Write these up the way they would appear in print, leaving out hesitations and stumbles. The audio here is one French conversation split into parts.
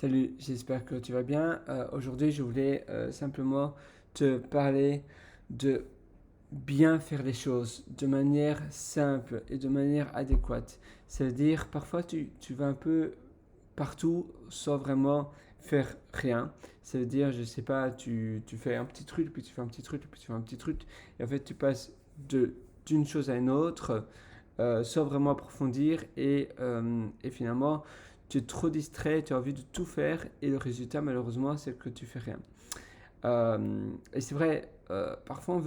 Salut, j'espère que tu vas bien. Aujourd'hui, je voulais simplement te parler de bien faire les choses de manière simple et de manière adéquate. C'est-à-dire, parfois, tu vas un peu partout sans vraiment faire rien. Ça veut dire, je sais pas, tu fais un petit truc, puis tu fais un petit truc, puis tu fais un petit truc, et en fait, tu passes d'une chose à une autre sans vraiment approfondir et finalement tu es trop distrait, tu as envie de tout faire et le résultat malheureusement c'est que tu fais rien. Et c'est vrai, parfois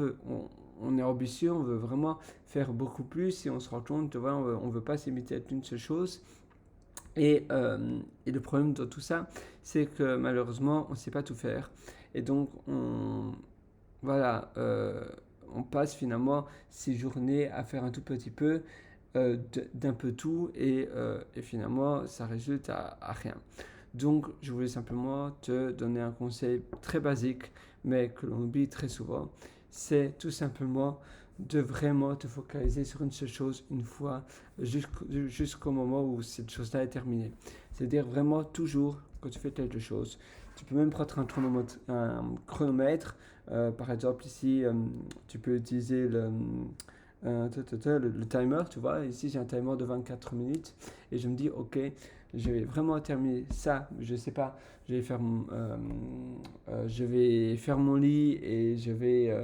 on est ambitieux, on veut vraiment faire beaucoup plus et on se rend compte, tu vois, on veut pas s'imiter à une seule chose. Et le problème dans tout ça, c'est que malheureusement, on ne sait pas tout faire. Et donc, voilà, on passe finalement ces journées à faire un tout petit peu d'un peu tout et finalement ça résulte à rien. Donc je voulais simplement te donner un conseil très basique mais que l'on oublie très souvent. C'est tout simplement de vraiment te focaliser sur une seule chose une fois jusqu'au moment où cette chose-là est terminée. C'est-à-dire vraiment toujours quand tu fais quelque chose. Tu peux même prendre un chronomètre. Par exemple ici tu peux utiliser le timer, tu vois. Ici, j'ai un timer de 24 minutes et je me dis, ok, je vais vraiment terminer ça. Je sais pas, je vais faire mon lit et je vais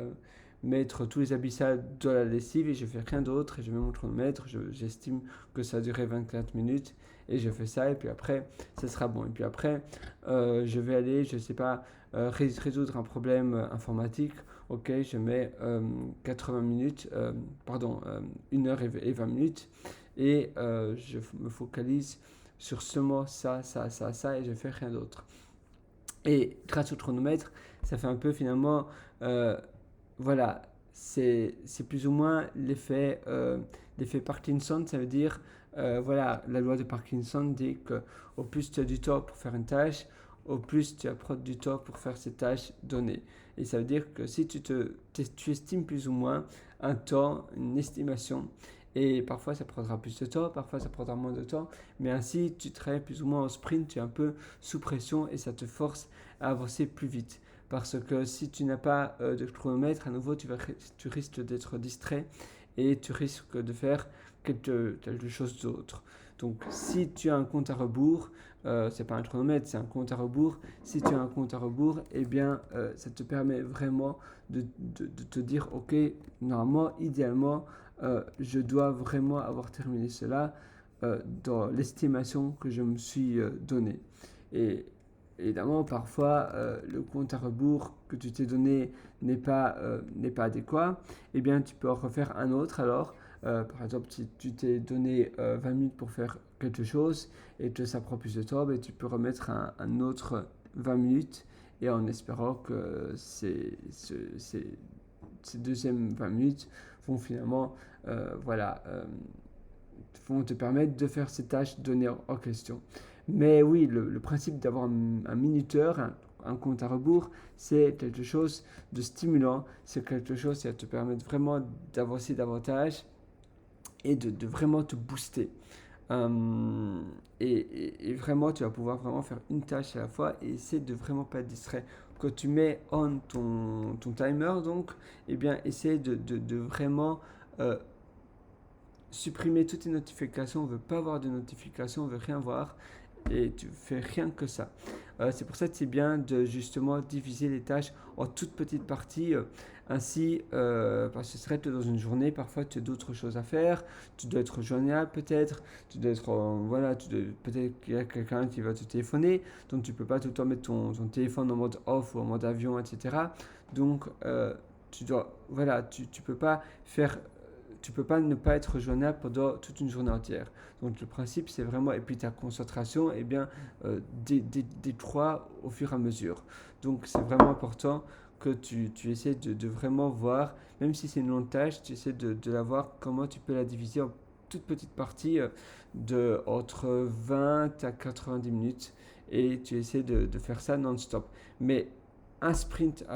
mettre tous les habits sales dans la lessive et je fais rien d'autre et je mets mon chronomètre. J'estime que ça a duré 24 minutes et je fais ça et puis après, ça sera bon. Et puis après, je vais aller, je sais pas, résoudre un problème informatique. Ok, je mets 80 minutes, pardon, 1 heure et 20 minutes, et je me focalise sur seulement ça, et je fais rien d'autre. Et grâce au chronomètre, ça fait un peu finalement, euh, voilà, c'est plus ou moins l'effet Parkinson, ça veut dire, voilà, la loi de Parkinson dit que au plus tu as du temps pour faire une tâche, au plus tu apprends du temps pour faire cette tâche donnée. Et ça veut dire que si tu estimes plus ou moins un temps, une estimation, et parfois ça prendra plus de temps, parfois ça prendra moins de temps, mais ainsi tu travailles plus ou moins en sprint, tu es un peu sous pression et ça te force à avancer plus vite. Parce que si tu n'as pas de chronomètre, à nouveau, tu risques d'être distrait et tu risques de faire quelque chose d'autre. Donc, si tu as un compte à rebours, c'est pas un chronomètre, c'est un compte à rebours. Si tu as un compte à rebours, eh bien, ça te permet vraiment de te dire, ok, normalement, idéalement, je dois vraiment avoir terminé cela dans l'estimation que je me suis donnée. Et évidemment, parfois, le compte à rebours que tu t'es donné n'est pas adéquat. Eh bien, tu peux en refaire un autre alors. Par exemple, si tu t'es donné 20 minutes pour faire quelque chose et que ça prend plus de temps, ben, tu peux remettre un autre 20 minutes et en espérant que ces deuxièmes 20 minutes vont finalement voilà, vont te permettre de faire ces tâches données en question. Mais oui, le principe d'avoir un minuteur, un compte à rebours, c'est quelque chose de stimulant, c'est quelque chose qui va te permettre vraiment d'avancer davantage et de vraiment te booster. Et vraiment, tu vas pouvoir vraiment faire une tâche à la fois et essayer de vraiment pas être distrait. Quand tu mets on ton timer, donc, eh bien, essaye de vraiment supprimer toutes tes notifications. On ne veut pas avoir de notifications, on ne veut rien voir et tu fais rien que ça. C'est pour ça que c'est bien de justement diviser les tâches en toutes petites parties. Ainsi, parce que c'est vrai que dans une journée, parfois tu as d'autres choses à faire, tu dois être joignable peut-être, tu dois être, voilà, peut-être qu'il y a quelqu'un qui va te téléphoner, donc tu peux pas tout le temps mettre ton téléphone en mode off ou en mode avion, etc. Donc, tu dois, voilà, tu peux pas faire tu peux pas ne pas être joignable pendant toute une journée entière. Donc le principe c'est vraiment, et puis ta concentration, eh bien, décroît au fur et à mesure. Donc c'est vraiment important que tu essaies de vraiment voir, même si c'est une longue tâche, tu essaies de la voir, comment tu peux la diviser en toutes petites parties de entre 20 à 90 minutes et tu essaies de faire ça non-stop. Mais un sprint,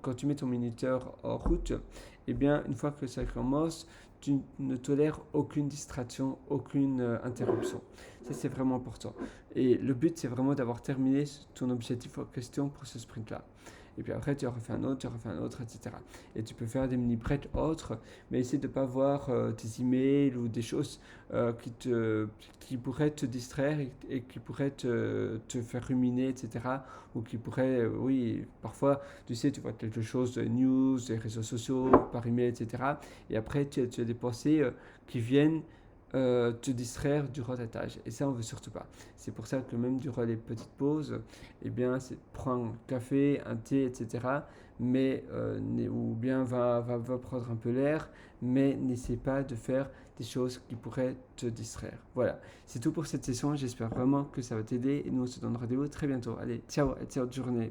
quand tu mets ton minuteur en route, eh bien, une fois que ça commence, tu ne tolères aucune distraction, aucune interruption. Ça, c'est vraiment important. Et le but, c'est vraiment d'avoir terminé ton objectif en question pour ce sprint-là. Et puis après, tu en refais un autre, tu en refais un autre, etc. Et tu peux faire des mini-prêts autres, mais essaie de ne pas voir tes emails ou des choses qui pourraient te distraire et qui pourraient te faire ruminer, etc. Ou qui pourraient, oui, parfois, tu sais, tu vois quelque chose de news, des réseaux sociaux, par email, etc. Et après, tu as des pensées qui viennent te distraire durant ta tâche. Et ça, on veut surtout pas. C'est pour ça que même durant les petites pauses, eh bien, c'est prendre un café, un thé, etc. Mais, ou bien va prendre un peu l'air, mais n'essaie pas de faire des choses qui pourraient te distraire. Voilà, c'est tout pour cette session. J'espère vraiment que ça va t'aider et nous on se donne rendez-vous très bientôt. Allez, ciao, excellente journée.